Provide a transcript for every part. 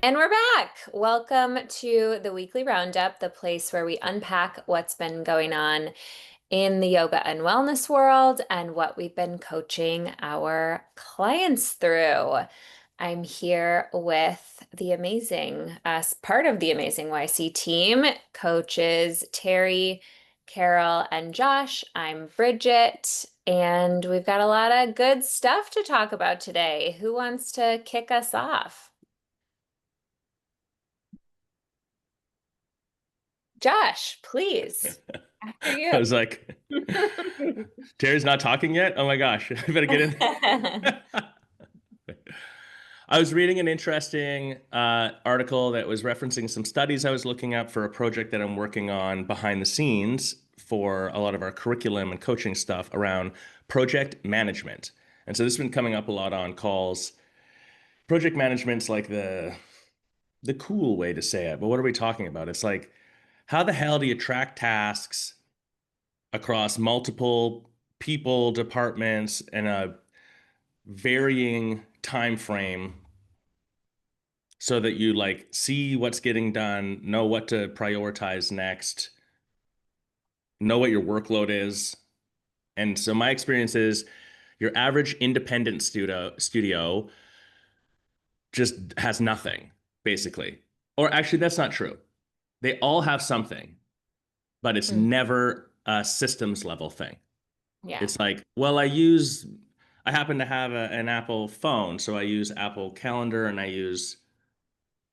And we're back. Welcome to the weekly roundup, the place where we unpack what's been going on in the yoga and wellness world and what we've been coaching our clients through. I'm here with the amazing, part of the amazing YC team, coaches Terry, Carol, and Josh. I'm Bridget, and we've got a lot of good stuff to talk about today. Who wants to kick us off? Josh, please. After I you. was like, Terry's not talking yet? Oh my gosh, I better get in. I was reading an interesting article that was referencing some studies I was looking up for a project that I'm working on behind the scenes for a lot of our curriculum and coaching stuff around project management. And so this has been coming up a lot on calls. Project management's like the cool way to say it, but what are we talking about? It's like, how the hell do you track tasks across multiple people, departments, and a varying time frame so that you like see what's getting done, know what to prioritize next, know what your workload is. And so my experience is your average independent studio just has nothing, basically. Or actually, that's not true. They all have something, but it's Mm, never a systems level thing. yeah. It's like, well, I happen to have an Apple phone, so I use Apple Calendar and I use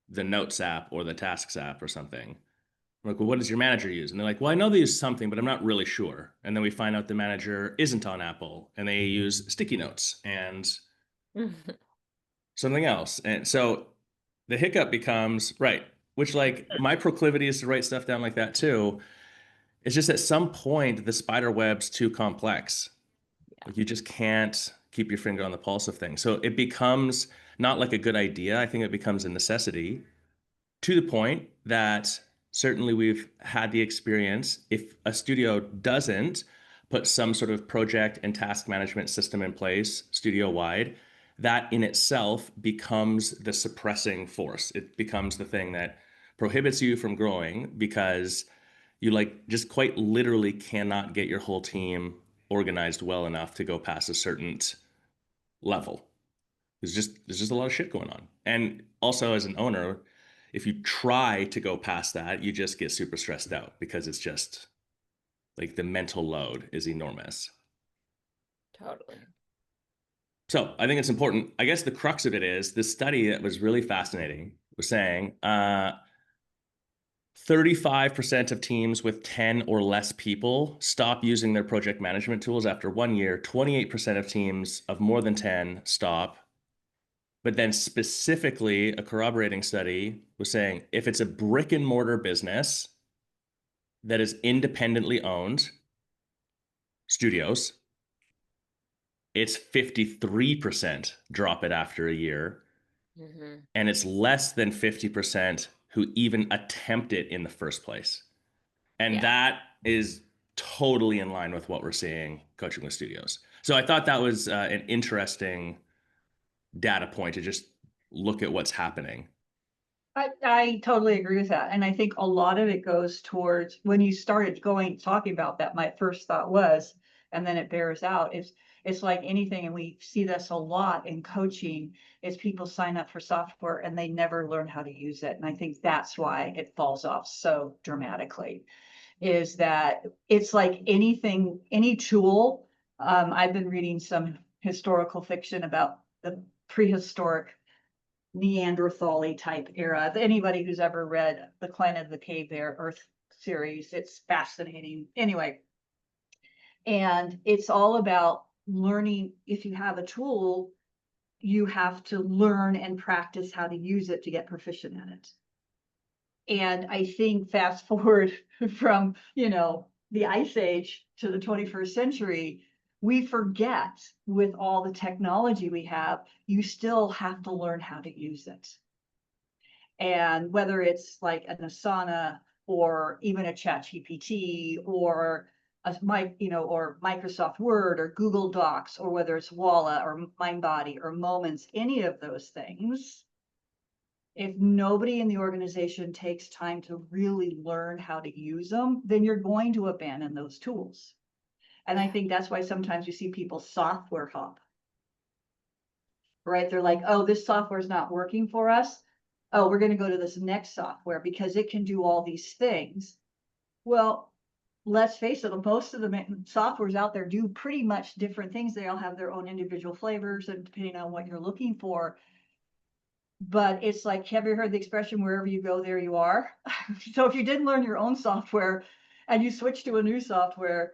the Notes app or the Tasks app or something. I'm like, well, what does your manager use? And they're like, well, I know they use something, but I'm not really sure. And then we find out the manager isn't on Apple and they use sticky notes and something else. And so the hiccup becomes, right, which like my proclivity is to write stuff down like that too. It's just at some point the spider web's too complex. Yeah. Like you just can't keep your finger on the pulse of things. So it becomes not like a good idea. I think it becomes a necessity to the point that certainly we've had the experience. If a studio doesn't put some sort of project and task management system in place studio wide, that in itself becomes the suppressing force. It becomes the thing that prohibits you from growing because you like just quite literally cannot get your whole team organized well enough to go past a certain level. There's just a lot of shit going on. And also as an owner, if you try to go past that, you just get super stressed out because it's just like the mental load is enormous. Totally. So I think it's important. I guess the crux of it is this study that was really fascinating was saying 35% of teams with 10 or less people stop using their project management tools after 1 year. 28% of teams of more than 10 stop. But then specifically, a corroborating study was saying if it's a brick and mortar business that is independently owned, studios, it's 53% drop it after a year. Hmm. And it's less than 50% who even attempt it in the first place. And Yeah. that is totally in line with what we're seeing coaching with studios. So I thought that was an interesting data point to just look at what's happening. I totally agree with that. And I think a lot of it goes towards when you started talking about that, my first thought was, and then it bears out, it's like anything, and we see this a lot in coaching, is people sign up for software and they never learn how to use it. And I think that's why it falls off so dramatically, is that it's like anything, any tool. I've been reading some historical fiction about the prehistoric Neanderthal type era. Anybody who's ever read the Planet of the Cave Bear Earth series, it's fascinating. Anyway, and it's all about learning. If you have a tool, you have to learn and practice how to use it to get proficient at it. And I think fast forward from, the Ice Age to the 21st century, we forget with all the technology we have, you still have to learn how to use it. And whether it's like an Asana or even a ChatGPT or or Microsoft Word or Google Docs, or whether it's Walla or MindBody or Moments, any of those things, If nobody in the organization takes time to really learn how to use them, then you're going to abandon those tools. And I think that's why sometimes you see people software hop, right? They're like, oh, this software is not working for us. Oh, we're going to go to this next software because it can do all these things. Well, let's face it, most of the softwares out there do pretty much different things. They all have their own individual flavors and depending on what you're looking for. But it's like, have you heard the expression, wherever you go, there you are? So if you didn't learn your own software and you switch to a new software,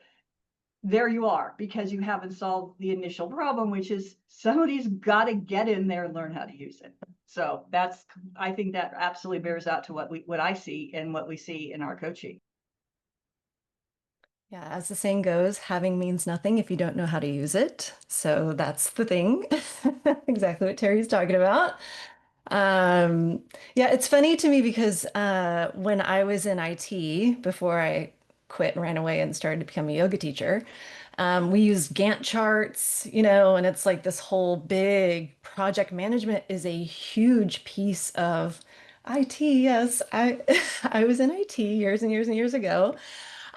there you are, because you haven't solved the initial problem, which is somebody's got to get in there and learn how to use it. So that's, I think that absolutely bears out to what I see and what we see in our coaching. Yeah, as the saying goes, having means nothing if you don't know how to use it. So that's the thing. Exactly what Terry's talking about. Um, yeah, it's funny to me because when I was in IT, before I quit and ran away and started to become a yoga teacher, we used Gantt charts, and it's like this whole big project management is a huge piece of IT. Yes, I I was in IT years and years and years ago.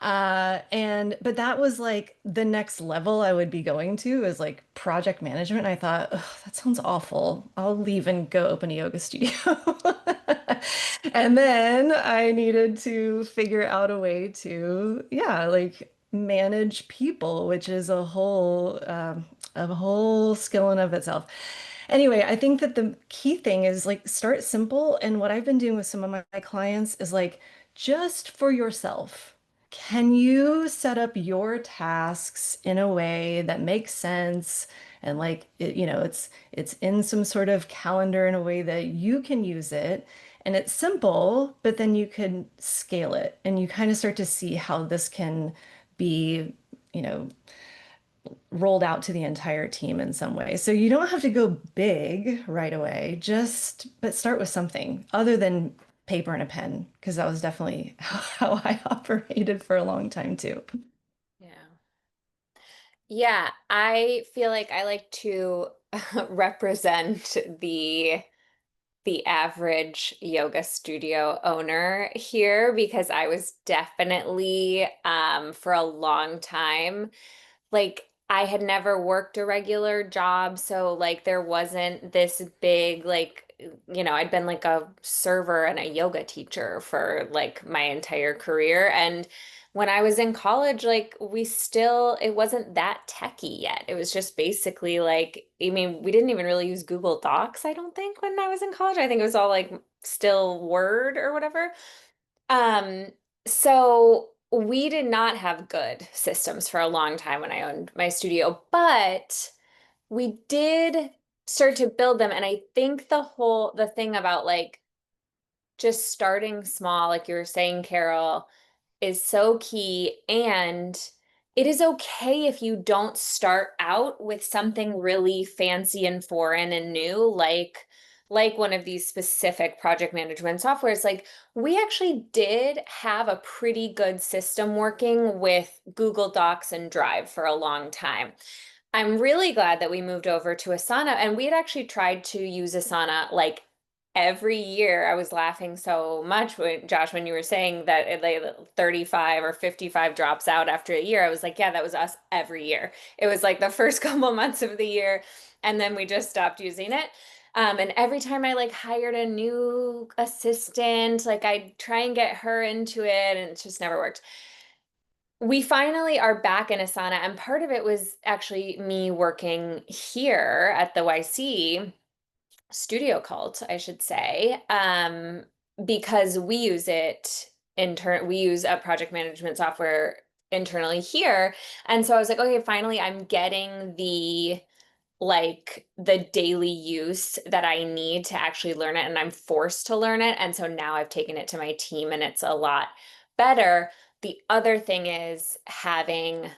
But that was like the next level I would be going to is like project management. And I thought, "Ugh, that sounds awful. I'll leave and go open a yoga studio." And then I needed to figure out a way to, yeah, like manage people, which is a whole skill in of itself. Anyway, I think that the key thing is like start simple. And what I've been doing with some of my clients is like just for yourself. Can you set up your tasks in a way that makes sense and like it's in some sort of calendar in a way that you can use it and it's simple, but then you can scale it and you kind of start to see how this can be, you know, rolled out to the entire team in some way. So you don't have to go big right away, but start with something other than paper and a pen, because that was definitely how I operated for a long time too. Yeah. Yeah, I feel like I like to represent the average yoga studio owner here because I was definitely for a long time like I had never worked a regular job, so like there wasn't this big like I'd been like a server and a yoga teacher for like my entire career. And when I was in college, like it wasn't that techy yet. It was just basically like, I mean, we didn't even really use Google Docs, I don't think, when I was in college. I think it was all like still Word or whatever. Um, so we did not have good systems for a long time when I owned my studio, but we did start to build them. And I think the thing about like just starting small, like you were saying, Carol, is so key. And it is okay if you don't start out with something really fancy and foreign and new, like one of these specific project management softwares. Like we actually did have a pretty good system working with Google Docs and Drive for a long time. I'm really glad that we moved over to Asana, and we had actually tried to use Asana like every year. I was laughing so much when Josh, when you were saying that like 35 or 55 drops out after a year. I was like, yeah, that was us every year. It was like the first couple months of the year, and then we just stopped using it. And every time I like hired a new assistant, like I'd try and get her into it, and it just never worked. We finally are back in Asana, and part of it was actually me working here at the YC studio cult, I should say, because we use we use a project management software internally here. And so I was like, okay, finally I'm getting the daily use that I need to actually learn it, and I'm forced to learn it. And so now I've taken it to my team and it's a lot better. The other thing is having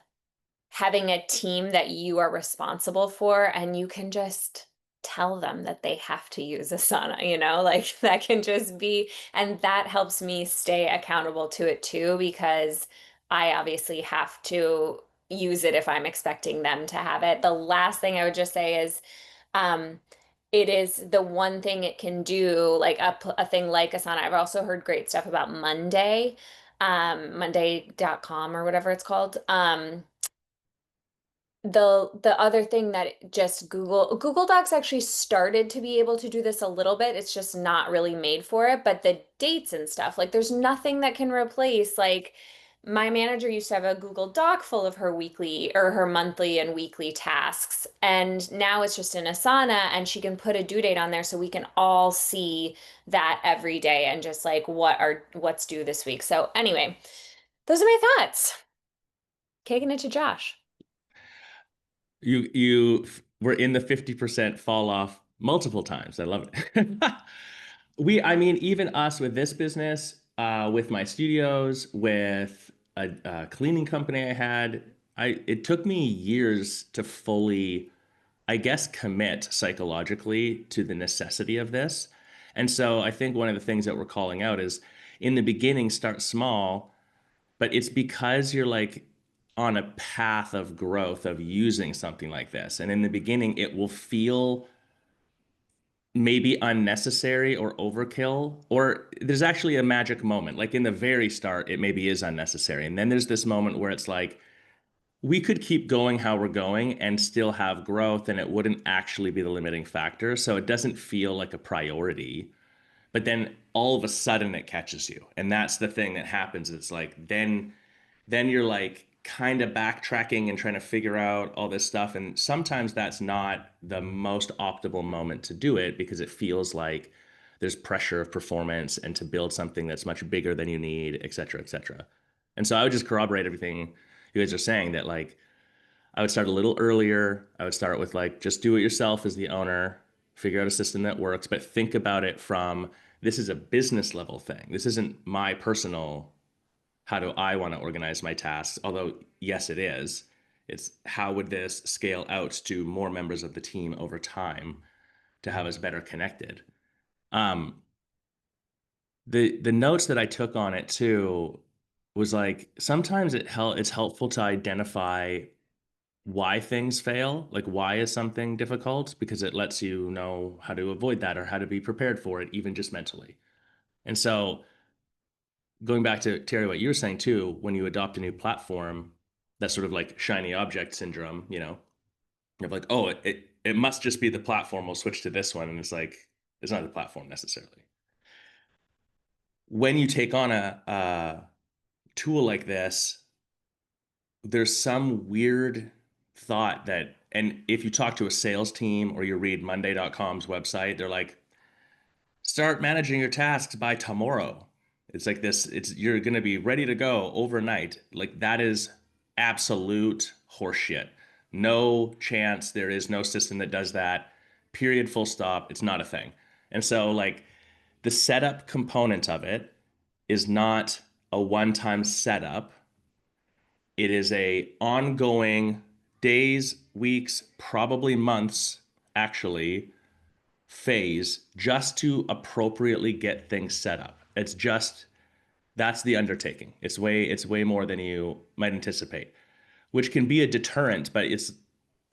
a team that you are responsible for, and you can just tell them that they have to use Asana, like that can just be, and that helps me stay accountable to it too, because I obviously have to use it if I'm expecting them to have it. The last thing I would just say is, um, it is the one thing it can do, like a thing like Asana. I've also heard great stuff about Monday, Monday.com or whatever it's called. The other thing that just Google Docs actually started to be able to do this a little bit. It's just not really made for it, but the dates and stuff, like there's nothing that can replace, like my manager used to have a Google Doc full of her weekly or her monthly and weekly tasks, and now it's just in Asana and she can put a due date on there so we can all see that every day and just like what's due this week. So anyway, those are my thoughts. Kicking it to Josh. You were in the 50% fall off multiple times. I love it. I mean, even us with this business, with my studios, with a cleaning company I had, it took me years to fully, I guess, commit psychologically to the necessity of this. And so I think one of the things that we're calling out is in the beginning, start small, but it's because you're like on a path of growth of using something like this. And in the beginning, it will feel maybe unnecessary or overkill, or there's actually a magic moment. Like in the very start, it maybe is unnecessary. And then there's this moment where it's like, we could keep going how we're going and still have growth, and it wouldn't actually be the limiting factor. So it doesn't feel like a priority. But then all of a sudden it catches you. And that's the thing that happens. It's like then you're like kind of backtracking and trying to figure out all this stuff. And sometimes that's not the most optimal moment to do it because it feels like there's pressure of performance and to build something that's much bigger than you need, et cetera, et cetera. And so I would just corroborate everything you guys are saying that like I would start a little earlier. I would start with like just do it yourself as the owner, figure out a system that works, but think about it from this is a business level thing. This isn't my personal how do I want to organize my tasks? Although, yes, it is. It's how would this scale out to more members of the team over time to have us better connected? Um, the notes that I took on it too was like sometimes it's helpful to identify why things fail, like why is something difficult, because it lets you know how to avoid that or how to be prepared for it, even just mentally. And so going back to Terry, what you were saying too, when you adopt a new platform, that's sort of like shiny object syndrome, you're like, oh, it must just be the platform. We'll switch to this one. And it's like, it's not the platform necessarily. When you take on a tool like this, there's some weird thought that, and if you talk to a sales team or you read Monday.com's website, they're like, start managing your tasks by tomorrow. It's like this, you're going to be ready to go overnight. Like that is absolute horseshit. No chance. There is no system that does that. Period, full stop. It's not a thing. And so like the setup component of it is not a one-time setup. It is a ongoing days, weeks, probably months actually phase just to appropriately get things set up. It's just that's the undertaking. It's way more than you might anticipate, which can be a deterrent, but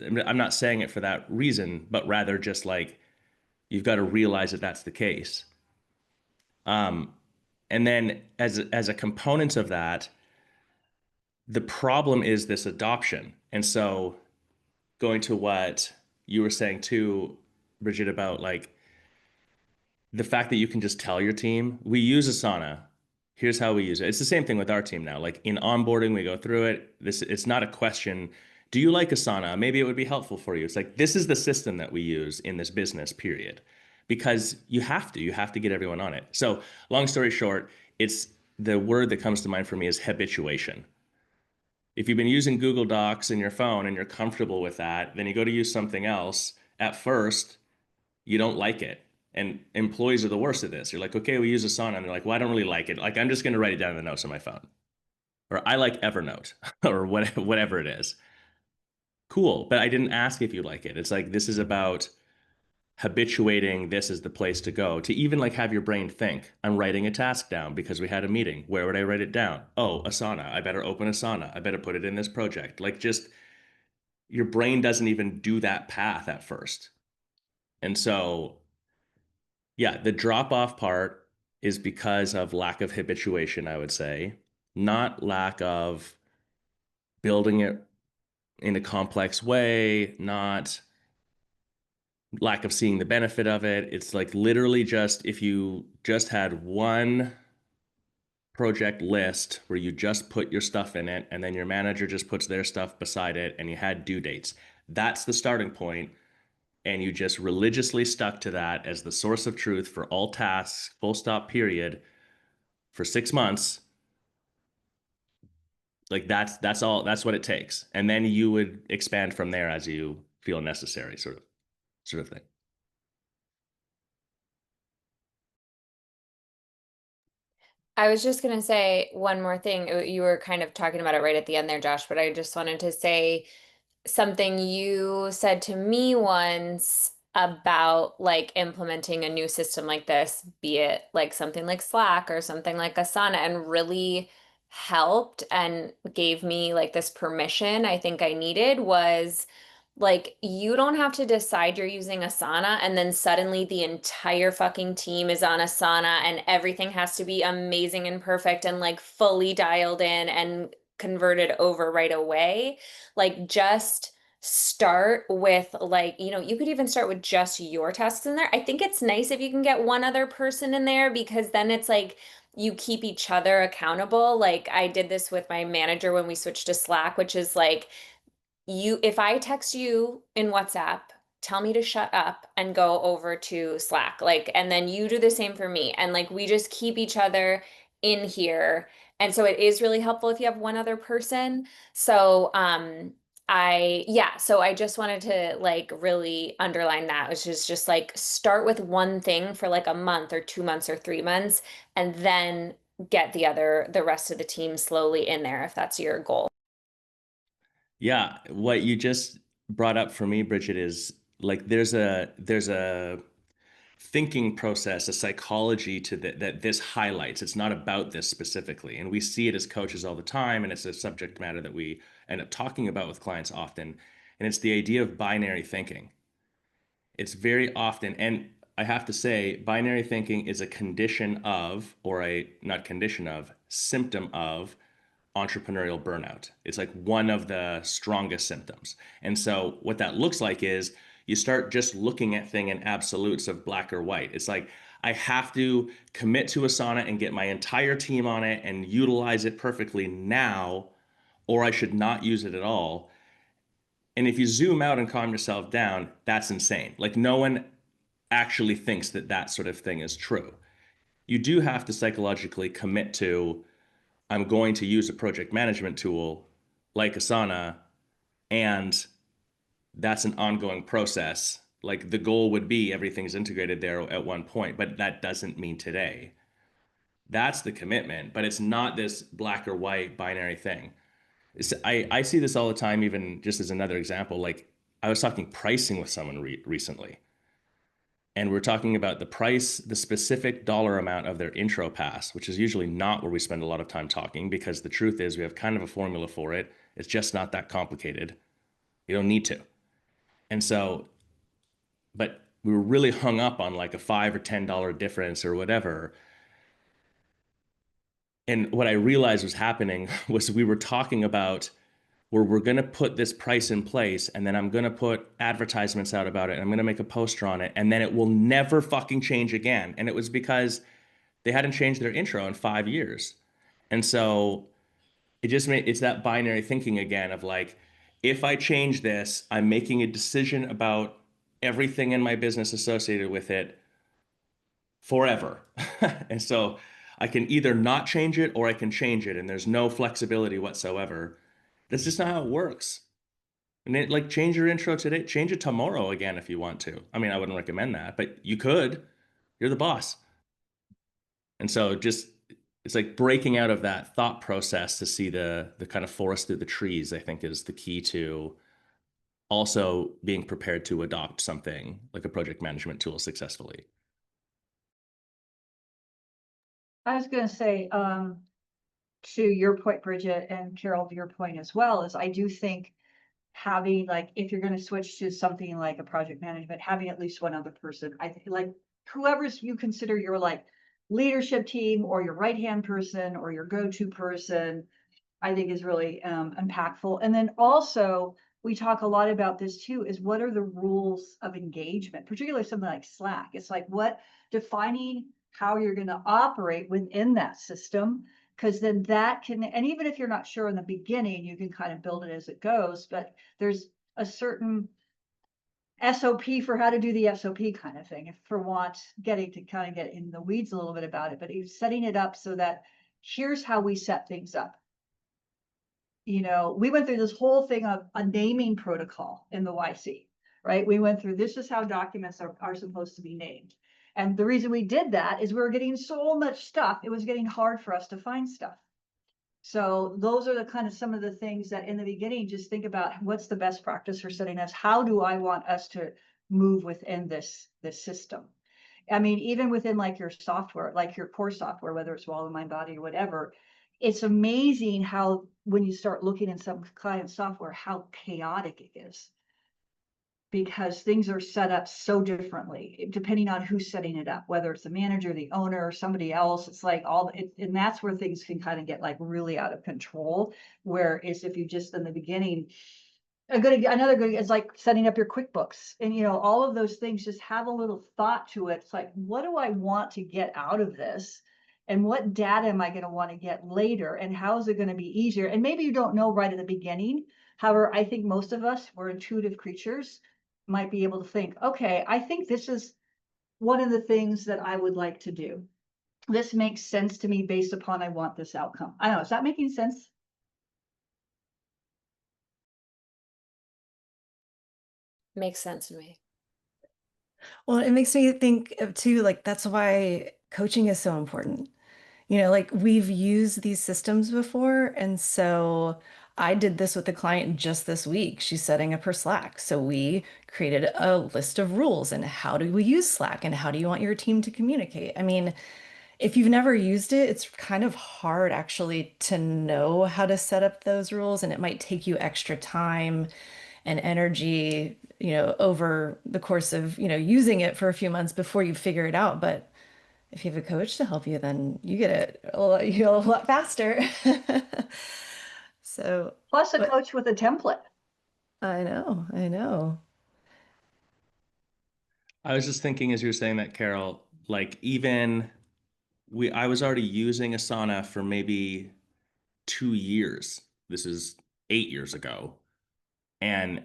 I'm not saying it for that reason, but rather just like you've got to realize that that's the case. Um, and then as a component of that, the problem is this adoption. And so going to what you were saying too, Bridget, about like the fact that you can just tell your team, we use Asana. Here's how we use it. It's the same thing with our team now. Like in onboarding, we go through it. It's not a question. Do you like Asana? Maybe it would be helpful for you. It's like, this is the system that we use in this business, period. Because you have to get everyone on it. So long story short, it's the word that comes to mind for me is habituation. If you've been using Google Docs in your phone and you're comfortable with that, then you go to use something else. At first, you don't like it. And employees are the worst at this. You're like, okay, we use Asana. And they're like, well, I don't really like it. Like, I'm just going to write it down in the notes on my phone. Or I like Evernote or whatever it is. Cool. But I didn't ask if you like it. It's like, this is about habituating this is the place to go to even like have your brain think I'm writing a task down because we had a meeting. Where would I write it down? Oh, Asana. I better open Asana. I better put it in this project. Like just your brain doesn't even do that path at first. And so, yeah, the drop off part is because of lack of habituation, I would say, not lack of building it in a complex way, not lack of seeing the benefit of it. It's like literally just if you just had one project list where you just put your stuff in it and then your manager just puts their stuff beside it and you had due dates. That's the starting point, and you just religiously stuck to that as the source of truth for all tasks, full stop, period, for 6 months. Like that's all, that's what it takes. And then you would expand from there as you feel necessary, sort of thing. I was just going to say one more thing. You were kind of talking about it right at the end there, Josh, but I just wanted to say something you said to me once about like implementing a new system like this, be it like something like Slack or something like Asana, and really helped and gave me like this permission I think I needed was like, you don't have to decide you're using Asana and then suddenly the entire fucking team is on Asana and everything has to be amazing and perfect and like fully dialed in and converted over right away. Like, just start with like, you could even start with just your tasks in there. I think it's nice if you can get one other person in there because then it's like, you keep each other accountable. Like I did this with my manager when we switched to Slack, which is like, if I text you in WhatsApp, tell me to shut up and go over to Slack. Like, and then you do the same for me. And like, we just keep each other in here. And so it is really helpful if you have one other person. So, so I just wanted to like really underline that, which is just like start with one thing for like a month or 2 months or 3 months, and then get the rest of the team slowly in there if that's your goal. Yeah, what you just brought up for me, Bridget, is like there's a thinking process, a psychology to that this highlights. It's not about this specifically, and we see it as coaches all the time, and it's a subject matter that we end up talking about with clients often, and it's the idea of binary thinking. It's very often, and I have to say, binary thinking is a condition of, or a not condition of, symptom of entrepreneurial burnout. It's like one of the strongest symptoms. And so what that looks like is you start just looking at thing in absolutes of black or white. It's like I have to commit to Asana and get my entire team on it and utilize it perfectly now, or I should not use it at all. And if you zoom out and calm yourself down, that's insane. Like no one actually thinks that that sort of thing is true. You do have to psychologically commit to, I'm going to use a project management tool like Asana, and that's an ongoing process. Like the goal would be everything's integrated there at one point, but that doesn't mean today. That's the commitment, but it's not this black or white binary thing. I see this all the time, even just as another example. Like I was talking pricing with someone recently, and we're talking about the price, the specific dollar amount of their intro pass, which is usually not where we spend a lot of time talking because the truth is we have kind of a formula for it. It's just not that complicated. You don't need to. And so, but we were really hung up on like a $5 or $10 difference or whatever. And what I realized was happening was we were talking about where we're going to put this price in place and then I'm going to put advertisements out about it and I'm going to make a poster on it and then it will never fucking change again. And it was because they hadn't changed their intro in 5 years. And so it just made it's that binary thinking again of like, if I change this, I'm making a decision about everything in my business associated with it forever. And so I can either not change it or I can change it, and there's no flexibility whatsoever. That's just not how it works. And it, like, change your intro today, change it tomorrow again if you want to. I mean, I wouldn't recommend that, but you could. You're the boss. And so just it's like breaking out of that thought process to see the kind of forest through the trees, I think is the key to also being prepared to adopt something like a project management tool successfully. I was going to say, to your point, Bridget, and Carol, to your point as well, is I do think having, like, if you're going to switch to something like a project management, having at least one other person. I think, like, whoever's you consider your like leadership team or your right hand person or your go-to person, I think is really impactful. And then also, we talk a lot about this too, is what are the rules of engagement, particularly something like Slack. It's like what defining how you're going to operate within that system, because then that can, and even if you're not sure in the beginning, you can kind of build it as it goes, but there's a certain SOP for how to do the SOP kind of thing, if for want, getting to kind of get in the weeds a little bit about it, but he's setting it up so that here's how we set things up. You know, we went through this whole thing of a naming protocol in the YC, right? We went through, this is how documents are supposed to be named. And the reason we did that is we were getting so much stuff, it was getting hard for us to find stuff. So those are the kind of some of the things that in the beginning, just think about what's the best practice for setting us? How do I want us to move within this system? I mean, even within like your software, like your core software, whether it's Wall of Mind Body or whatever, it's amazing how when you start looking in some client software, how chaotic it is. Because things are set up so differently, depending on who's setting it up, whether it's the manager, the owner, or somebody else. It's like and that's where things can kind of get like really out of control. Whereas if you just in the beginning, another good is like setting up your QuickBooks, and you know, all of those things, just have a little thought to it. It's like, what do I want to get out of this? And what data am I going to want to get later? And how is it going to be easier? And maybe you don't know right at the beginning. However, I think most of us, we're intuitive creatures, might be able to think, okay, I think this is one of the things that I would like to do. This makes sense to me based upon I want this outcome. I don't know, is that making sense? Makes sense to me. Well, it makes me think of too, like that's why coaching is so important. You know, like we've used these systems before, and so I did this with a client just this week. She's setting up her Slack. So we created a list of rules and how do we use Slack and how do you want your team to communicate? I mean, if you've never used it, it's kind of hard actually to know how to set up those rules, and it might take you extra time and energy, you know, over the course of, you know, using it for a few months before you figure it out. But if you have a coach to help you, then you get it a lot faster. So, Plus a but coach with a template. I know, I know. I was just thinking as you were saying that, Carol, like even I was already using Asana for maybe 2 years. This is 8 years ago. And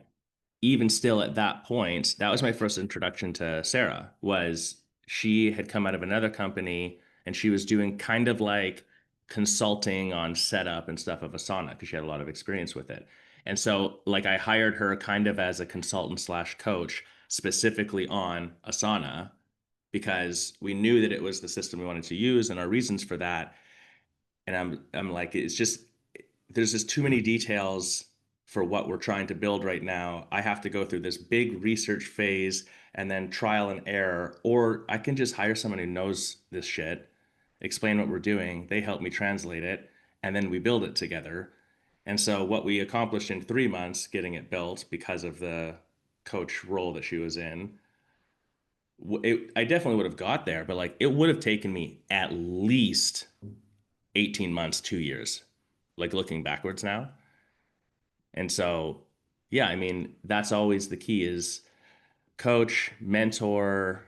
even still at that point, that was my first introduction to Sarah, was she had come out of another company and she was doing kind of like consulting on setup and stuff of Asana because she had a lot of experience with it. And so like I hired her kind of as a consultant slash coach specifically on Asana because we knew that it was the system we wanted to use and our reasons for that. And I'm like, it's just there's just too many details for what we're trying to build right now. I have to go through this big research phase and then trial and error, or I can just hire someone who knows this shit, explain what we're doing, they help me translate it, and then we build it together. And so what we accomplished in 3 months getting it built because of the coach role that she was in, I definitely would have got there, but like it would have taken me at least 18 months, 2 years, like looking backwards now. And so, yeah, I mean, that's always the key is coach, mentor,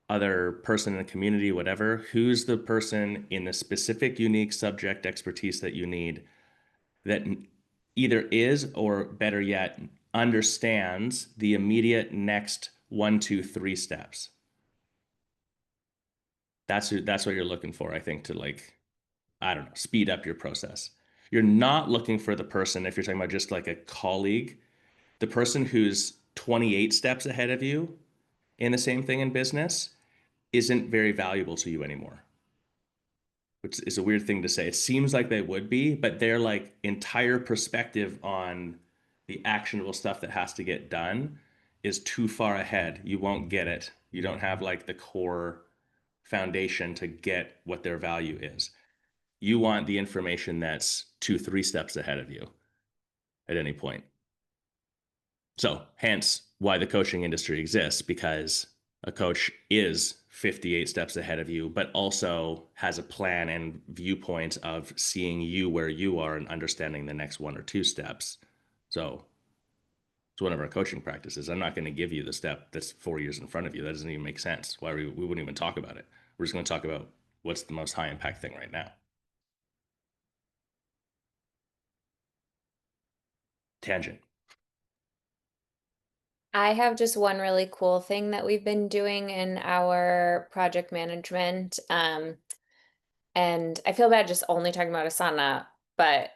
other person in the community, whatever, who's the person in the specific unique subject expertise that you need that either is or better yet understands the immediate next 1, 2, 3 steps. That's what you're looking for, I think, to like, I don't know, speed up your process. You're not looking for the person, if you're talking about just like a colleague, the person who's 28 steps ahead of you in the same thing in business isn't very valuable to you anymore, which is a weird thing to say. It seems like they would be, but their like entire perspective on the actionable stuff that has to get done is too far ahead. You won't get it. You don't have like the core foundation to get what their value is. You want the information that's 2, 3 steps ahead of you at any point. So hence why the coaching industry exists, because a coach is 58 steps ahead of you, but also has a plan and viewpoint of seeing you where you are and understanding the next 1 or 2 steps. So it's one of our coaching practices. I'm not going to give you the step that's 4 years in front of you. That doesn't even make sense. Why we wouldn't even talk about it. We're just going to talk about what's the most high impact thing right now. Tangent. I have just one really cool thing that we've been doing in our project management. And I feel bad just only talking about Asana, but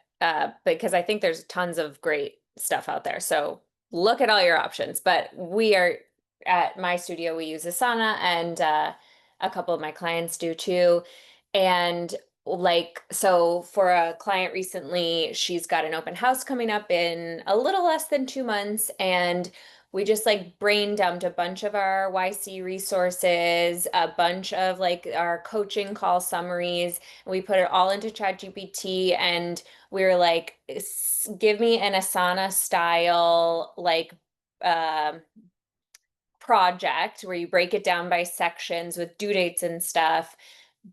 because I think there's tons of great stuff out there. So look at all your options. But we are at my studio, we use Asana, and a couple of my clients do too. And like, so for a client recently, she's got an open house coming up in a little less than 2 months, and we just like brain dumped a bunch of our YC resources, a bunch of like our coaching call summaries, and we put it all into ChatGPT, and we were like, give me an Asana style like um project where you break it down by sections with due dates and stuff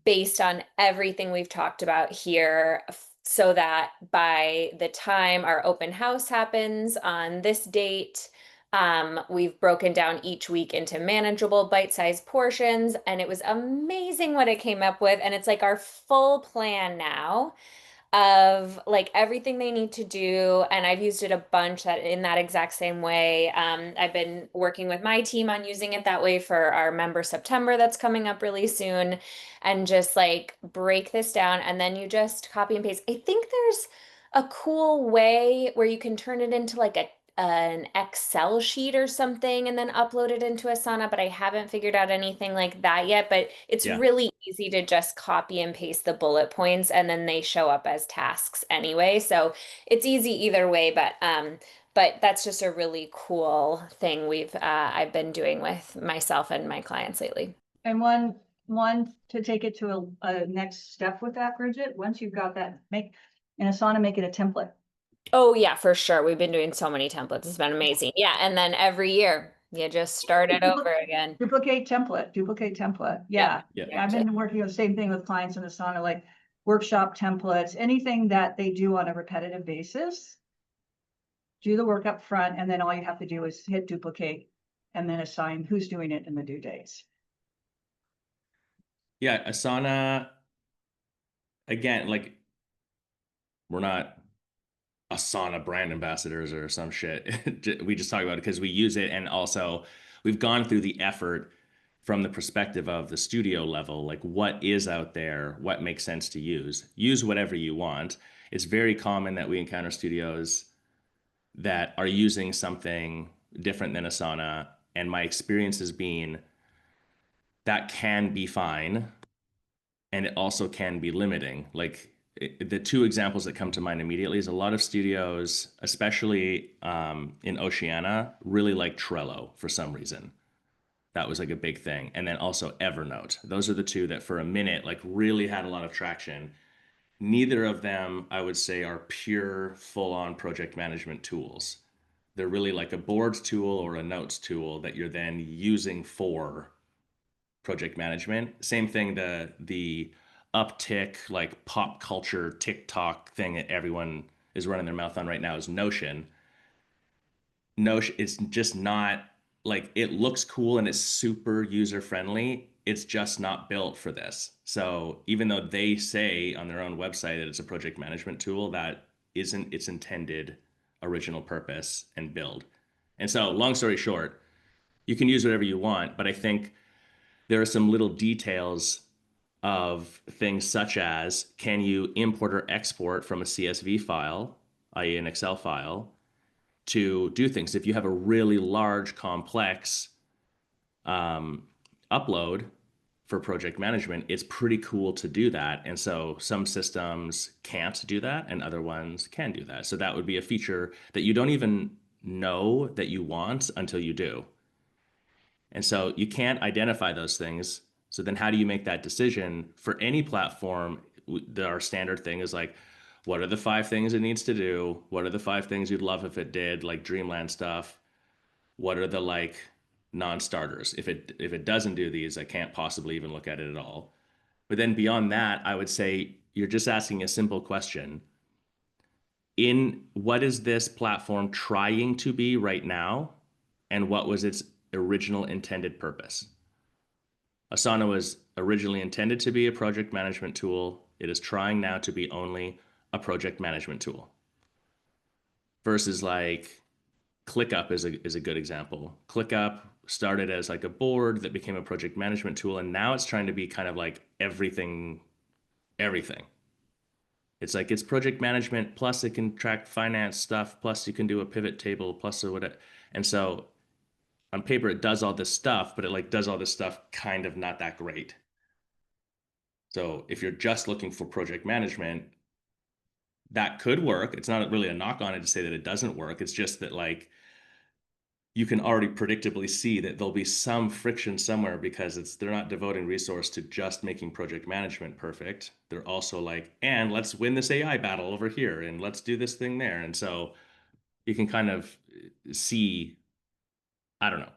based on everything we've talked about here, so that by the time our open house happens on this date, we've broken down each week into manageable bite-sized portions, and it was amazing what it came up with. And it's like our full plan now of like everything they need to do. And I've used it a bunch that in that exact same way. I've been working with my team on using it that way for our member September that's coming up really soon, and just like break this down, and then you just copy and paste. I think there's a cool way where you can turn it into like an Excel sheet or something and then upload it into Asana, but I haven't figured out anything like that yet. But it's Yeah. really easy to just copy and paste the bullet points, and then they show up as tasks anyway. So it's easy either way, but that's just a really cool thing I've been doing with myself and my clients lately. And one to take it to a next step with that, Bridget, once you've got that, make in Asana, make it a template. Oh yeah, for sure. We've been doing so many templates. It's been amazing. Yeah, and then every year you just start it over again. Duplicate template. Yeah. Yeah. I've been working on the same thing with clients in Asana, like workshop templates, anything that they do on a repetitive basis. Do the work up front, and then all you have to do is hit duplicate and then assign who's doing it and the due dates. Yeah. Asana, again, like we're not Asana brand ambassadors or some shit. We just talk about it because we use it. And also we've gone through the effort from the perspective of the studio level, like what is out there, what makes sense to use whatever you want. It's very common that we encounter studios that are using something different than Asana. And my experience has been that can be fine. And it also can be limiting. Like the two examples that come to mind immediately is a lot of studios, especially in Oceania, really like Trello for some reason. That was like a big thing. And then also Evernote. Those are the two that for a minute like really had a lot of traction. Neither of them, I would say, are pure full-on project management tools. They're really like a boards tool or a notes tool that you're then using for project management. Same thing, the uptick like pop culture TikTok thing that everyone is running their mouth on right now is Notion. Notion, it's just not like it looks cool and it's super user friendly. It's just not built for this. So even though they say on their own website that it's a project management tool, that isn't its intended original purpose and build. And so long story short, you can use whatever you want, but I think there are some little details of things such as can you import or export from a CSV file, i.e. an Excel file, to do things. If you have a really large, complex upload for project management, it's pretty cool to do that. And so some systems can't do that and other ones can do that. So that would be a feature that you don't even know that you want until you do. And so you can't identify those things. So then how do you make that decision for any platform? Our standard thing is like, what are the 5 things it needs to do? What are the 5 things you'd love if it did, like Dreamland stuff? What are the like non-starters? If it doesn't do these, I can't possibly even look at it at all. But then beyond that, I would say you're just asking a simple question. In what is this platform trying to be right now? And what was its original intended purpose? Asana was originally intended to be a project management tool. It is trying now to be only a project management tool. Versus like ClickUp is a good example. ClickUp started as like a board that became a project management tool, and now it's trying to be kind of like everything. It's like it's project management, plus it can track finance stuff, plus you can do a pivot table, plus or whatever. And so on paper, it does all this stuff, but it like does all this stuff kind of not that great. So if you're just looking for project management, that could work. It's not really a knock on it to say that it doesn't work. It's just that like you can already predictably see that there'll be some friction somewhere because they're not devoting resource to just making project management perfect. They're also like, and let's win this AI battle over here and let's do this thing there. And so you can kind of see, I don't know.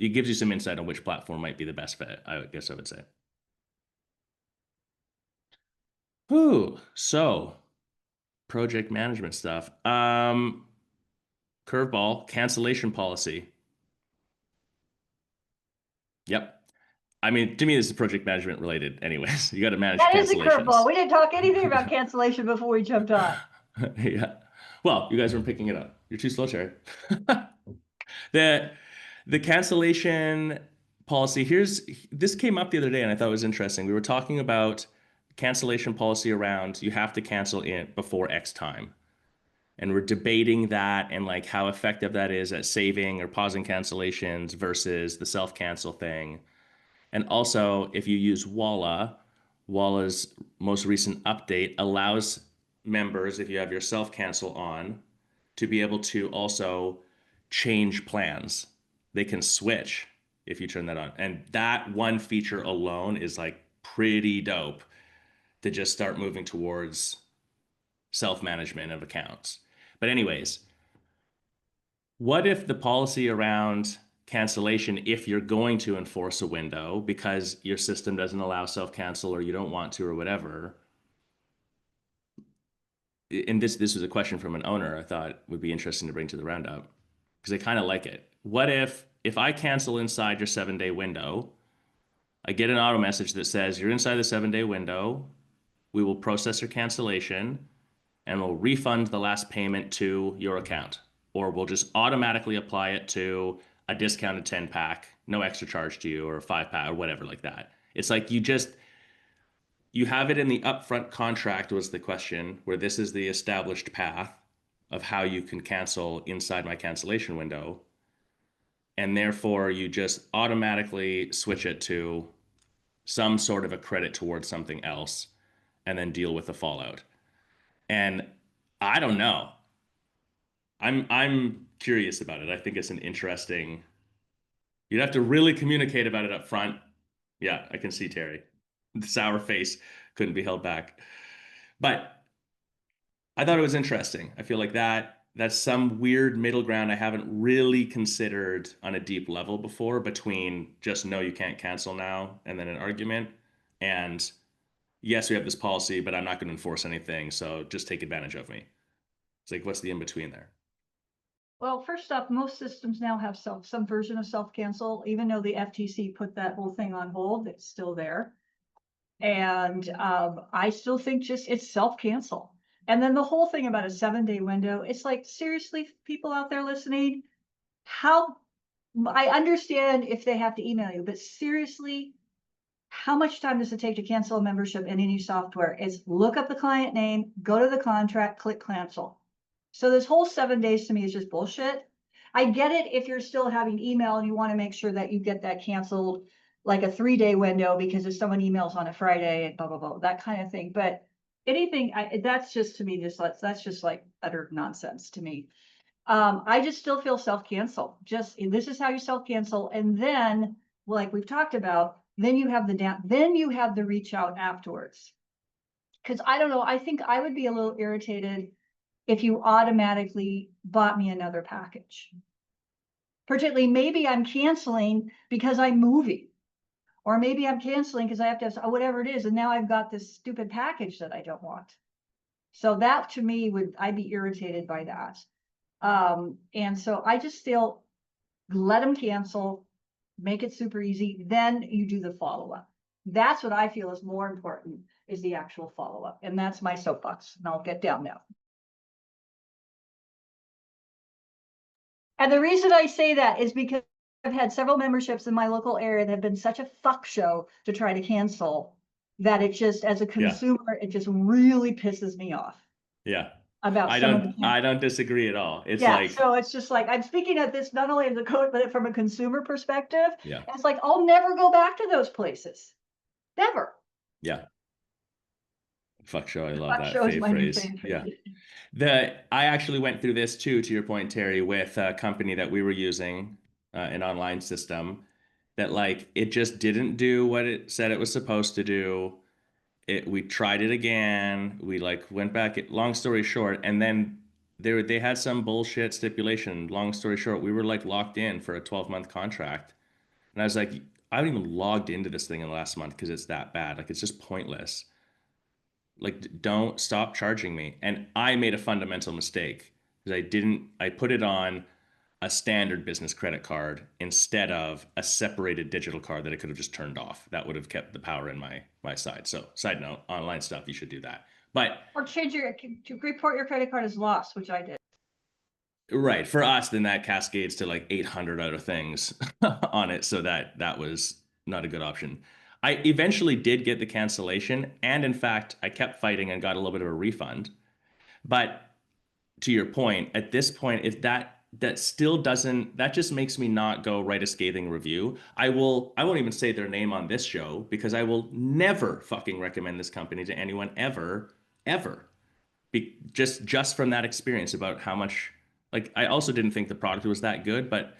It gives you some insight on which platform might be the best fit, I guess I would say. Whew. So project management stuff. Curveball, cancellation policy. Yep. I mean, to me, this is project management related anyways. You got to manage That is a curveball. cancellations. We didn't talk anything about cancellation before we jumped on. Yeah. Well, you guys weren't picking it up. You're too slow, Cherry. The the cancellation policy, this came up the other day and I thought it was interesting. We were talking about cancellation policy around you have to cancel in before X time. And we're debating that and like how effective that is at saving or pausing cancellations versus the self-cancel thing. And also, if you use Walla's most recent update allows members, if you have your self-cancel on, to be able to also change plans. They can switch if you turn that on. And that one feature alone is like pretty dope to just start moving towards self-management of accounts. But anyways, what if the policy around cancellation, if you're going to enforce a window because your system doesn't allow self-cancel or you don't want to or whatever, and this was a question from an owner I thought would be interesting to bring to the roundup because I kind of like it. What if I cancel inside your 7-day window, I get an auto message that says you're inside the 7-day window, we will process your cancellation and we'll refund the last payment to your account, or we'll just automatically apply it to a discounted 10 pack, no extra charge to you, or a 5 pack or whatever like that. It's like you have it in the upfront contract was the question, where this is the established path of how you can cancel inside my cancellation window. And therefore you just automatically switch it to some sort of a credit towards something else and then deal with the fallout. And I don't know. I'm curious about it. I think it's an interesting. You'd have to really communicate about it up front. Yeah, I can see Terry. The sour face couldn't be held back. But I thought it was interesting. I feel like that's some weird middle ground I haven't really considered on a deep level before between just no, you can't cancel now, and then an argument, and yes, we have this policy, but I'm not going to enforce anything, so just take advantage of me. It's like, what's the in between there? Well, first off, most systems now have some version of self-cancel, even though the FTC put that whole thing on hold, it's still there. And I still think just it's self-cancel. And then the whole thing about a 7-day window, it's like, seriously, people out there listening, I understand if they have to email you, but seriously, how much time does it take to cancel a membership in any software? It's look up the client name, go to the contract, click cancel. So this whole 7 days to me is just bullshit. I get it if you're still having email and you want to make sure that you get that canceled like a 3-day window because if someone emails on a Friday and blah, blah, blah, that kind of thing. But anything, that's just to me, that's just like utter nonsense to me. I just still feel self-cancel. Just this is how you self-cancel. And then, like we've talked about, then you have the reach out afterwards. Because I don't know, I think I would be a little irritated if you automatically bought me another package. particularly maybe I'm canceling because I'm moving. Or maybe I'm canceling because I have to have whatever it is. And now I've got this stupid package that I don't want. So that to me I'd be irritated by that. And so I just feel let them cancel, make it super easy. Then you do the follow-up. That's what I feel is more important, is the actual follow-up. And that's my soapbox. And I'll get down now. And the reason I say that is because I've had several memberships in my local area that have been such a fuck show to try to cancel that it just, as a consumer, it just really pisses me off. Yeah. About I don't disagree at all. It's like, so it's just like, I'm speaking of this not only as a coach, but from a consumer perspective. Yeah. It's like, I'll never go back to those places. Never. Yeah. Fuck show. I love Fuck that show is my new phrase. favorite. Yeah. I actually went through this too, to your point, Terry, with a company that we were using, an online system that like, it just didn't do what it said it was supposed to do. We tried it again. We like went back, long story short, and then they had some bullshit stipulation. Long story short, we were like locked in for a 12-month contract. And I was like, I haven't even logged into this thing in the last month because it's that bad. Like, it's just pointless. Like, don't stop charging me. And I made a fundamental mistake because I put it on a standard business credit card instead of a separated digital card that I could have just turned off. That would have kept the power in my side. So, side note, online stuff, you should do that. But Or to report your credit card as lost, which I did. right, for us, then that cascades to like 800 other things on it. So that was not a good option. I eventually did get the cancellation, and in fact, I kept fighting and got a little bit of a refund. But to your point, at this point, if that still doesn't, that just makes me not go write a scathing review. I won't even say their name on this show because I will never fucking recommend this company to anyone ever, ever. Just from that experience about how much, like, I also didn't think the product was that good, but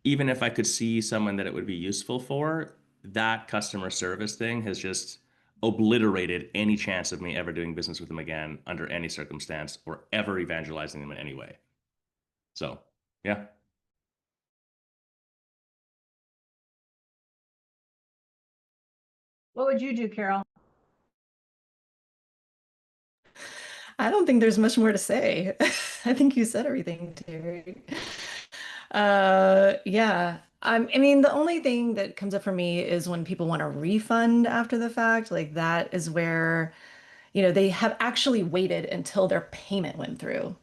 even if I could see someone that it would be useful for, that customer service thing has just obliterated any chance of me ever doing business with them again under any circumstance or ever evangelizing them in any way. So, yeah. What would you do, Carol? I don't think there's much more to say. I think you said everything, Terry. Yeah. I mean, the only thing that comes up for me is when people want a refund after the fact. Like that is where, they have actually waited until their payment went through.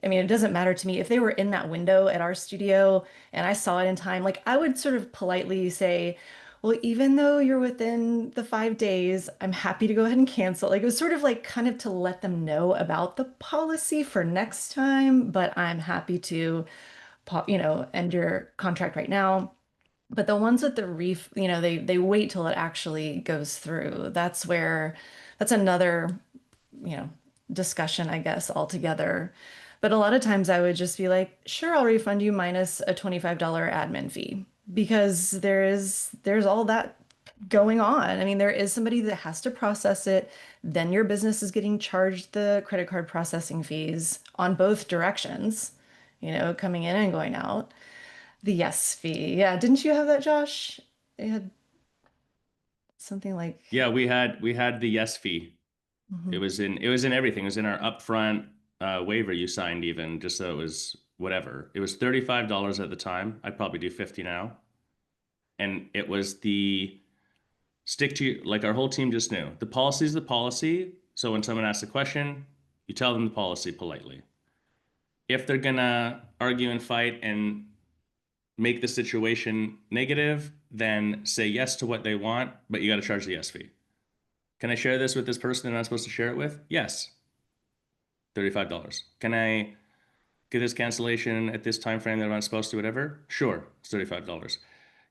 I mean, it doesn't matter to me if they were in that window at our studio and I saw it in time, like I would sort of politely say, well, even though you're within the 5 days, I'm happy to go ahead and cancel. Like it was sort of like kind of to let them know about the policy for next time, but I'm happy to end your contract right now. But the ones with the they wait till it actually goes through. That's another, you know, discussion, I guess, altogether. But a lot of times I would just be like, sure, I'll refund you minus a $25 admin fee because there's all that going on. I mean, there is somebody that has to process it. Then your business is getting charged the credit card processing fees on both directions, coming in and going out. The yes fee. Yeah, didn't you have that, Josh? It had something like Yeah, we had the yes fee. Mhm. It was in everything. It was in our upfront waiver you signed, even just so it was whatever. It was $35 at the time. I'd probably do 50 now. And it was the stick to, like, our whole team just knew the policy is the policy. So when someone asks a question, you tell them the policy politely. If they're gonna argue and fight and make the situation negative, then say yes to what they want, but you got to charge the yes fee. Can I share this with this person that I'm not supposed to share it with? Yes. $35. Can I get this cancellation at this time frame that I'm not supposed to, whatever? Sure, it's $35.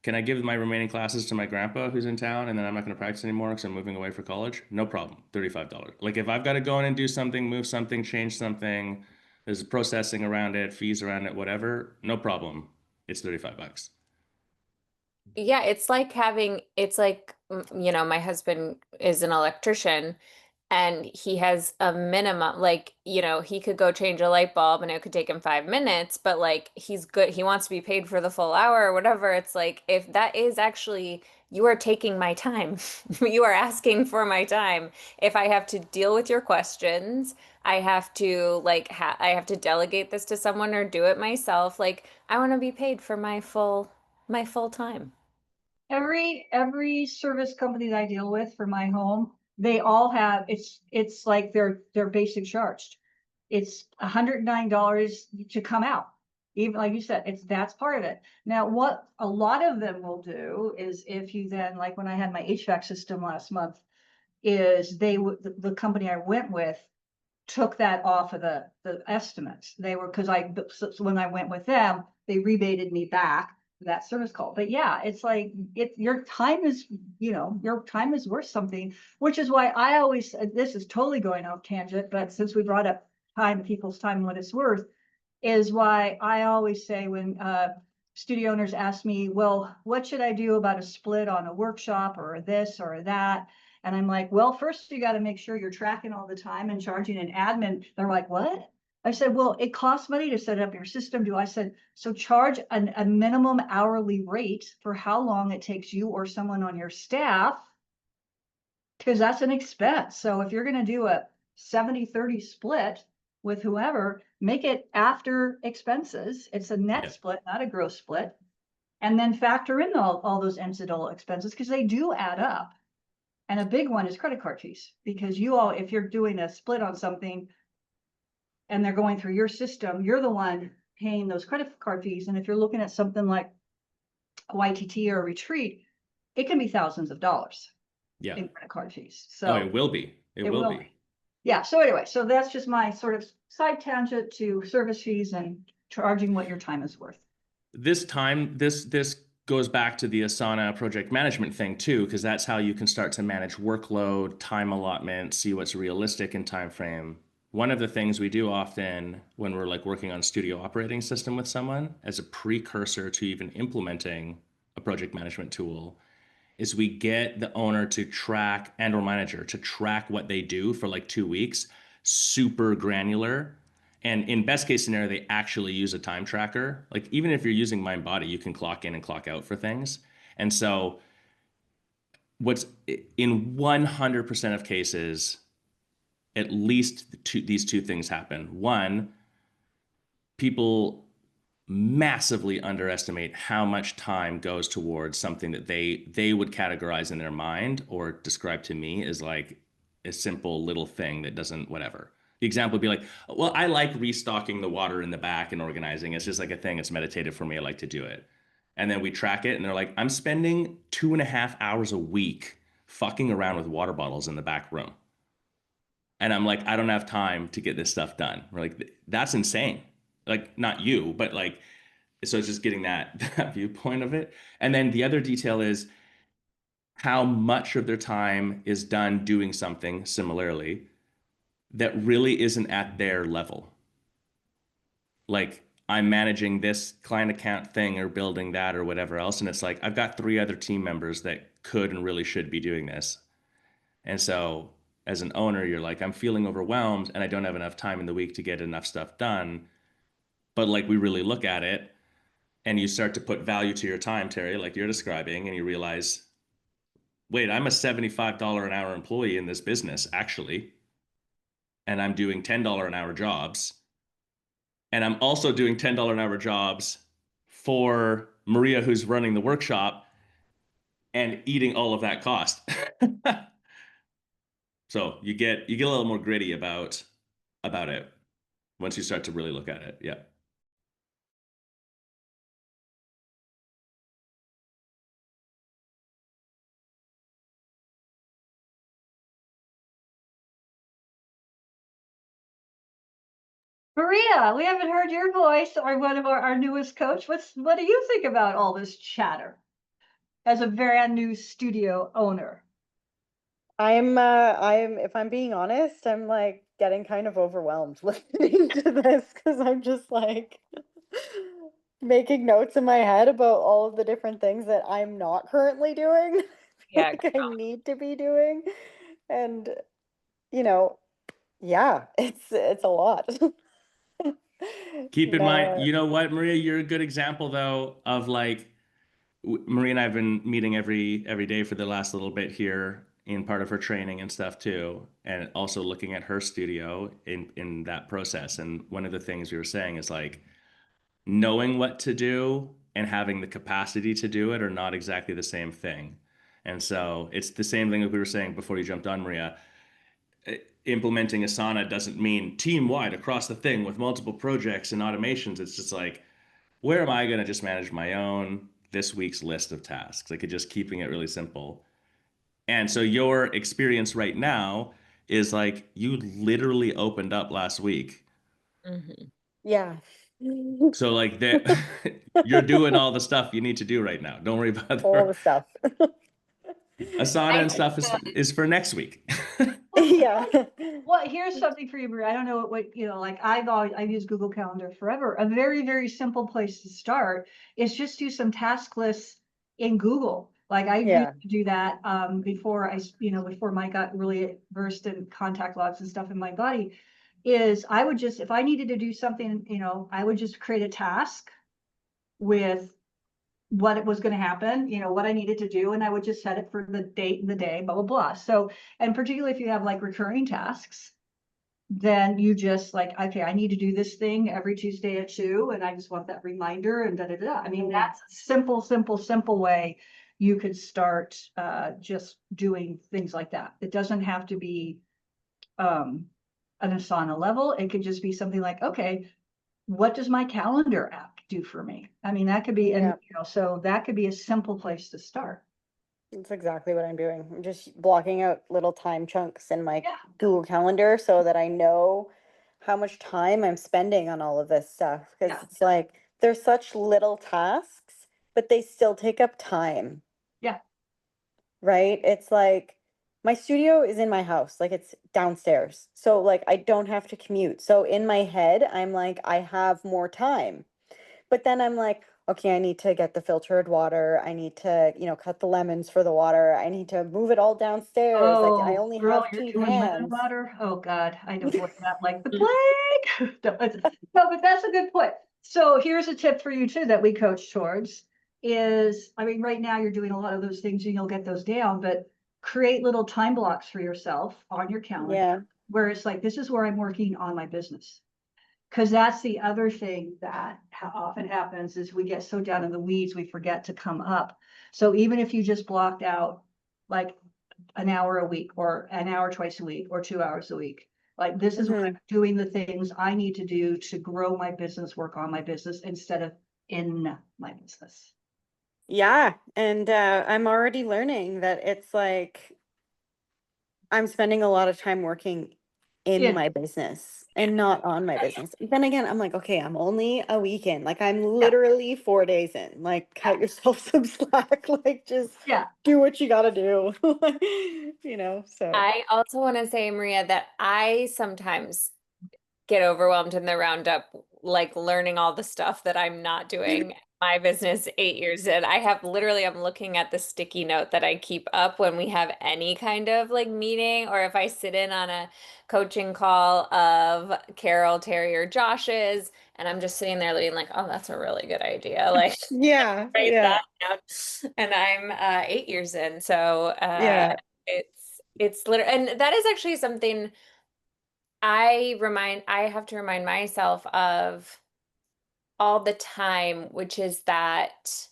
Can I give my remaining classes to my grandpa who's in town and then I'm not going to practice anymore because I'm moving away for college? No problem, $35. Like if I've got to go in and do something, move something, change something, there's processing around it, fees around it, whatever, no problem. It's $35. Yeah, it's like my husband is an electrician and he has a minimum, like, he could go change a light bulb and it could take him 5 minutes, but like he's good, he wants to be paid for the full hour or whatever. It's like, if that is actually, you are taking my time, you are asking for my time. If I have to deal with your questions, I have to like I have to delegate this to someone or do it myself. Like, I want to be paid for my full time. Every service company that I deal with for my home, they all have, it's like their basic charged. It's $109 to come out. Even like you said, that's part of it. Now, what a lot of them will do is, if you then, like when I had my HVAC system last month, is they would, the company I went with took that off of the estimates. They were, because so when I went with them, they rebated me back that service call. But yeah, it's like, your time is, your time is worth something, which is why I always, this is totally going off tangent, but since we brought up time, people's time, and what it's worth, is why I always say when studio owners ask me, well, what should I do about a split on a workshop or this or that? And I'm like, well, first you got to make sure you're tracking all the time and charging an admin. They're like, what? I said, well, it costs money to set up your system. I said, so charge a minimum hourly rate for how long it takes you or someone on your staff, because that's an expense. So if you're going to do a 70-30 split with whoever, make it after expenses. It's a net Yeah. split, not a gross split. And then factor in all those incidental expenses, because they do add up. And a big one is credit card fees, because if you're doing a split on something and they're going through your system, you're the one paying those credit card fees. And if you're looking at something like a YTT or a retreat, it can be thousands of dollars Yeah. in credit card fees. Oh, So it will be. It will be. yeah. So anyway, so that's just my sort of side tangent to service fees and charging what your time is worth. This goes back to the Asana project management thing too, because that's how you can start to manage workload, time allotment, see what's realistic in time frame. One of the things we do often when we're like working on studio operating system with someone as a precursor to even implementing a project management tool is we get the owner to track, and or manager to track what they do for like 2 weeks, super granular. And in best case scenario, they actually use a time tracker. Like even if you're using MindBody, you can clock in and clock out for things. And so what's in 100% of cases, at least these two things happen. One, people massively underestimate how much time goes towards something that they would categorize in their mind or describe to me as like a simple little thing that doesn't whatever. The example would be like, well, I like restocking the water in the back and organizing. It's just like a thing. It's meditative for me. I like to do it. And then we track it and they're like, I'm spending 2.5 hours a week fucking around with water bottles in the back room. And I'm like, I don't have time to get this stuff done. We're like, that's insane. Like, not you, but like, so it's just getting that viewpoint of it. And then the other detail is how much of their time is done doing something similarly that really isn't at their level. Like, I'm managing this client account thing or building that or whatever else. And it's like, I've got 3 other team members that could and really should be doing this. And so as an owner, you're like, I'm feeling overwhelmed and I don't have enough time in the week to get enough stuff done. But like we really look at it and you start to put value to your time, Terry, like you're describing, and you realize, wait, I'm a $75 an hour employee in this business, actually. And I'm doing $10 an hour jobs. And I'm also doing $10 an hour jobs for Maria, who's running the workshop and eating all of that cost. So you get a little more gritty about it once you start to really look at it. Yeah. Maria, we haven't heard your voice, or one of our newest coach. What do you think about all this chatter as a brand new studio owner? if I'm being honest, I'm like getting kind of overwhelmed listening to this because I'm just like making notes in my head about all of the different things that I'm not currently doing. Yeah. Like I need to be doing. And you know, yeah, it's a lot. Keep in No, mind, you know what, Maria, you're a good example though of like Maria and I've been meeting every day for the last little bit here in part of her training and stuff too, and also looking at her studio in that process. And one of the things we were saying is like knowing what to do and having the capacity to do it are not exactly the same thing. And so it's the same thing that we were saying before you jumped on, Maria. Implementing Asana doesn't mean team wide across the thing with multiple projects and automations. It's just like, where am I going to just manage my own this week's list of tasks? Like just keeping it really simple. And so your experience right now is like you literally opened up last week. Mhm. yeah. So like that you're doing all the stuff you need to do right now. Don't worry about All the the stuff. Asana I and think stuff is for next week. Yeah. Well, here's something for you, Maria. I don't know what, like I've used Google Calendar forever. A very, very simple place to start is just do some task lists in Google. Like I used Yeah. to do that before before Mike got really versed in contact logs and stuff in my body, is I would just, if I needed to do something, I would just create a task with what it was going to happen, what I needed to do, and I would just set it for the date and the day, blah, blah, blah. So, and particularly if you have like recurring tasks, then you just like, okay, I need to do this thing every Tuesday at 2, and I just want that reminder and da da da. I mean, that's a simple, simple, simple way you could start just doing things like that. It doesn't have to be an Asana level. It could just be something like, okay, what does my calendar app do for me? I mean, that could be, and Yeah. so that could be a simple place to start. That's exactly what I'm doing. I'm just blocking out little time chunks in my Yeah. Google Calendar so that I know how much time I'm spending on all of this stuff. Because Yeah. it's like they're such little tasks, but they still take up time, Yeah. right? It's like my studio is in my house, like it's downstairs. So like I don't have to commute. So in my head, I'm like, I have more time. But then I'm like, okay, I need to get the filtered water. I need to, cut the lemons for the water. I need to move it all downstairs. Like I Oh, only girl, have you're two doing lemon hands. water? Oh God, I'd avoid that like the plague. No, but that's a good point. So here's a tip for you too that we coach towards is, I mean, right now you're doing a lot of those things and you'll get those down, but create little time blocks for yourself on your calendar Yeah. where it's like, this is where I'm working on my business. Because that's the other thing that often happens is we get so down in the weeds, we forget to come up. So even if you just blocked out like an hour a week or an hour twice a week or 2 hours a week, like this is what Hmm. I'm doing the things I need to do to grow my business, work on my business instead of in my business. Yeah. And I'm already learning that it's like I'm spending a lot of time working in In, my business and not on my business. Then again, I'm like, okay, I'm only a week in. Like I'm yeah, literally 4 days in. Like cut yourself some slack. Like just yeah. do what you gotta do. So I also want to say, Maria, that I sometimes get overwhelmed in the roundup, like learning all the stuff that I'm not doing. My business 8 years in, I have literally, I'm looking at the sticky note that I keep up when we have any kind of like meeting, or if I sit in on a coaching call of Carol, Terry, or Josh's, and I'm just sitting there being like, oh, that's a really good idea. Like, yeah, write yeah, that down. And I'm 8 years in. So yeah. it's literally, and that is actually something I have to remind myself of all the time, which is that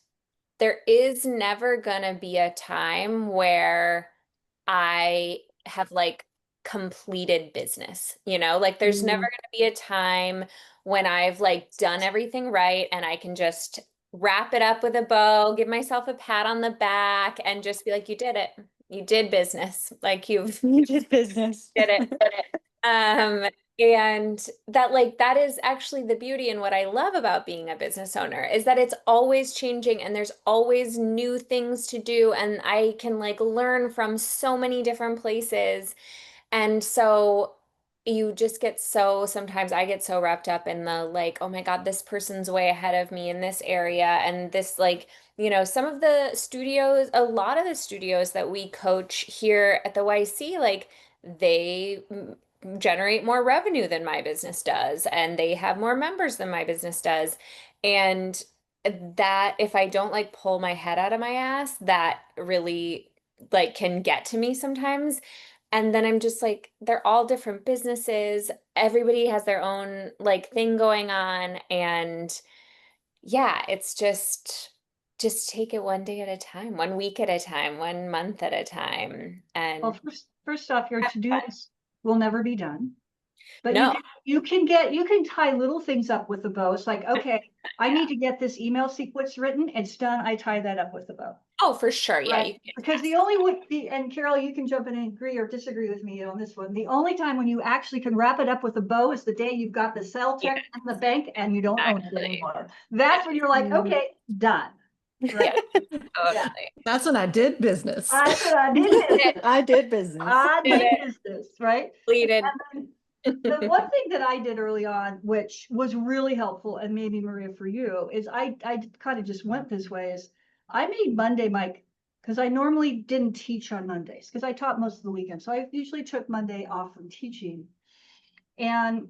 there is never gonna be a time where I have like completed business, like there's never Mhm. gonna be a time when I've like done everything right and I can just wrap it up with a bow, give myself a pat on the back and just be like, you did it. You did business. Like You you did business. did it. Um, and that is actually the beauty and what I love about being a business owner is that it's always changing and there's always new things to do and I can like learn from so many different places. And so you just get so sometimes I get so wrapped up in the like, oh my God, this person's way ahead of me in this area and this like some of the studios, a lot of the studios that we coach here at the YC, like they generate more revenue than my business does, and they have more members than my business does. And that, if I don't like pull my head out of my ass, that really like can get to me sometimes. And then I'm just like, they're all different businesses. Everybody has their own like thing going on. And yeah, it's just take it one day at a time, 1 week at a time, 1 month at a time. Well, And first off, your have to-do fun. list will never be done. But No, you can tie little things up with a bow. It's like, okay, I need to get this email sequence written. It's done. I tie that up with a bow. oh, for sure. Yeah, you Right. can Because the only way, and Carol, you can jump in and agree or disagree with me on this one. The only time when you actually can wrap it up with a bow is the day you've got the cell check in the bank and you don't own it exactly. anymore. That's when you're like, okay, done. Right. Yeah, Yeah. totally. That's when I did business. That's what I did. Business. I did business. I Did did it. business, right? Completed. And then the one thing that I did early on, which was really helpful, and maybe Maria for you, is I kind of just went this way, is I made Monday because I normally didn't teach on Mondays, because I taught most of the weekend. So I usually took Monday off from teaching. And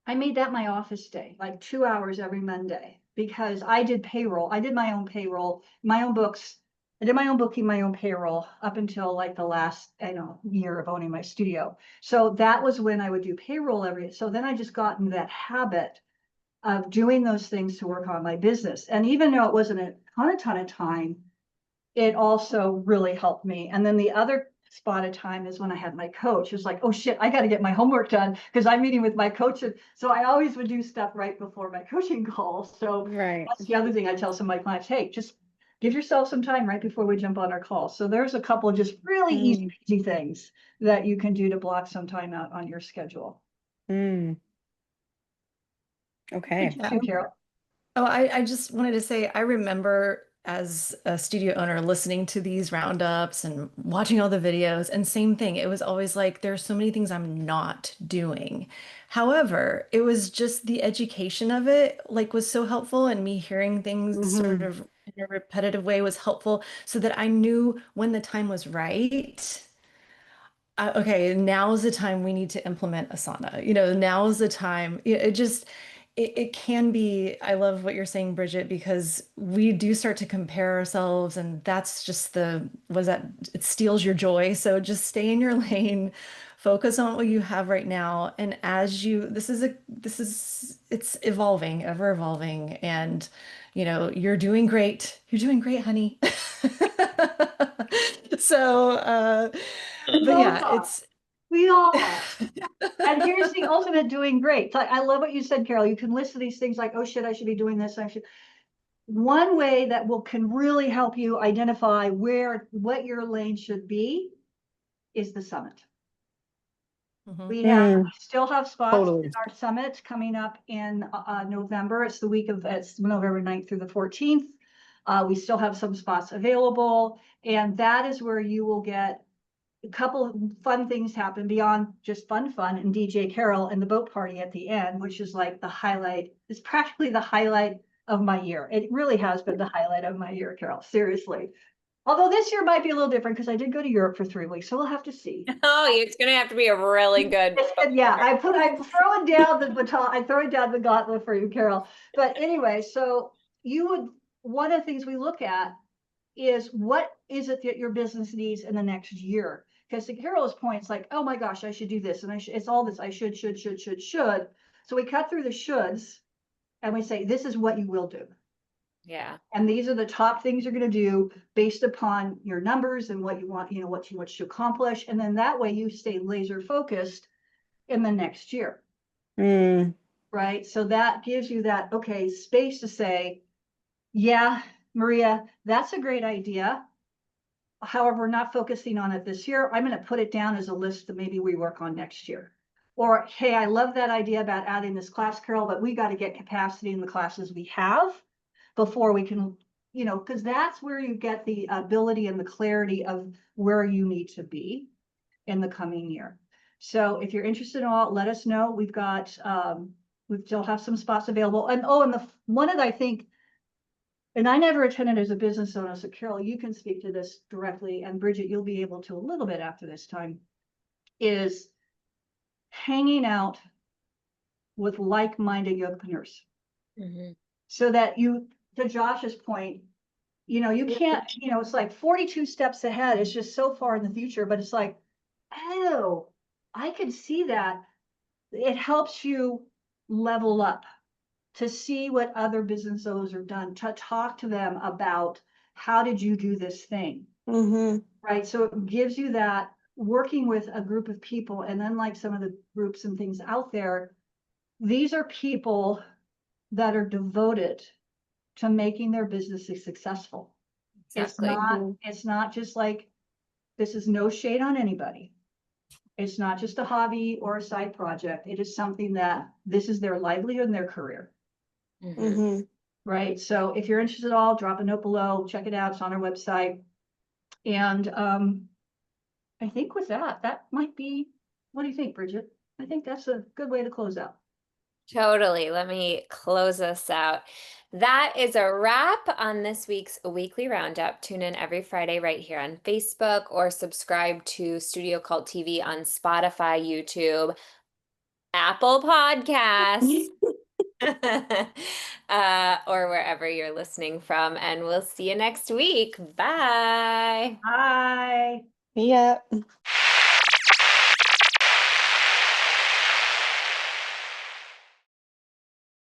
I made that my office day, like 2 hours every Monday, because I did payroll. I did my own payroll, my own books. I did my own booking, my own payroll up until like the last, year of owning my studio. So that was when I would do payroll so then I just got into that habit of doing those things to work on my business. And even though it wasn't a ton of time, it also really helped me. And then the other spot of time is when I had my coach. It was like, oh shit, I got to get my homework done because I'm meeting with my coach. And so I always would do stuff right before my coaching call. So Right. that's the other thing I tell some of my clients, hey, just give yourself some time right before we jump on our call. So there's a couple of just really easy things that you can do to block some time out on your schedule. Mm. Okay. Thank you, Carol. Oh, I just wanted to say, I remember as a studio owner listening to these roundups and watching all the videos, and same thing. It was always like, there's so many things I'm not doing. However, it was just the education of it, like, was so helpful, and me hearing things sort of in a repetitive way was helpful so that I knew when the time was right. Okay, now's the time we need to implement Asana. Now's the time. It can be, I love what you're saying, Bridget, because we do start to compare ourselves, and that's just it steals your joy. So just stay in your lane, focus on what you have right now. And it's evolving, ever evolving. And, you're doing great. You're doing great, honey. So, but yeah, we all are. And here's the ultimate doing great. I love what you said, Carol. You can list these things like, oh shit, I should be doing this. One way that can really help you identify what your lane should be is the summit. We still have spots in our summit coming up in November. It's November 9th through the 14th. We still have some spots available, and that is where you will get a couple of fun things happen beyond just fun and DJ Carol and the boat party at the end, which is like the highlight. It's practically the highlight of my year. It really has been the highlight of my year, Carol. Seriously. Although this year might be a little different because I did go to Europe for 3 weeks, so we'll have to see. Oh, it's gonna have to be a really good. Yeah, I'm throwing down the baton. I'm throwing down the gauntlet for you, Carol. But anyway, so one of the things we look at is what is it that your business needs in the next year? Because to Carol's point, it's like, oh my gosh, I should do this. And it's all this, I should. So we cut through the shoulds and we say, this is what you will do. Yeah. And these are the top things you're going to do based upon your numbers and what you want, what you want to accomplish. And then that way you stay laser focused in the next year. Right. So that gives you that, okay, space to say, yeah, Maria, that's a great idea. However, we're not focusing on it this year. I'm going to put it down as a list that maybe we work on next year. Or, hey, I love that idea about adding this class, Carol, but we got to get capacity in the classes we have before we can, because that's where you get the ability and the clarity of where you need to be in the coming year. So if you're interested in all, let us know. We still have some spots available. And one of the, I think, and I never attended as a business owner, so Carol, you can speak to this directly, and Bridget, you'll be able to a little bit after this time, is hanging out with like-minded yogapreneurs. Mhm. So that you, to Josh's point, you can't, it's like 42 steps ahead. It's just so far in the future, but it's like, oh, I can see that. It helps you level up, to see what other business owners are done, to talk to them about how did you do this thing, right? So it gives you that working with a group of people. And then like some of the groups and things out there, these are people that are devoted to making their businesses successful. Exactly. It's not just like, this is no shade on anybody. It's not just a hobby or a side project. It is something that this is their livelihood and their career, Mhm. right? So if you're interested at all, drop a note below, check it out. It's on our website. And I think with that might be, what do you think, Bridget? I think that's a good way to close out. Totally. Let me close us out. That is a wrap on this week's weekly roundup. Tune in every Friday right here on Facebook, or subscribe to Studio Cult TV on Spotify, YouTube, Apple Podcasts, or wherever you're listening from. And we'll see you next week. Bye. Bye. Yeah.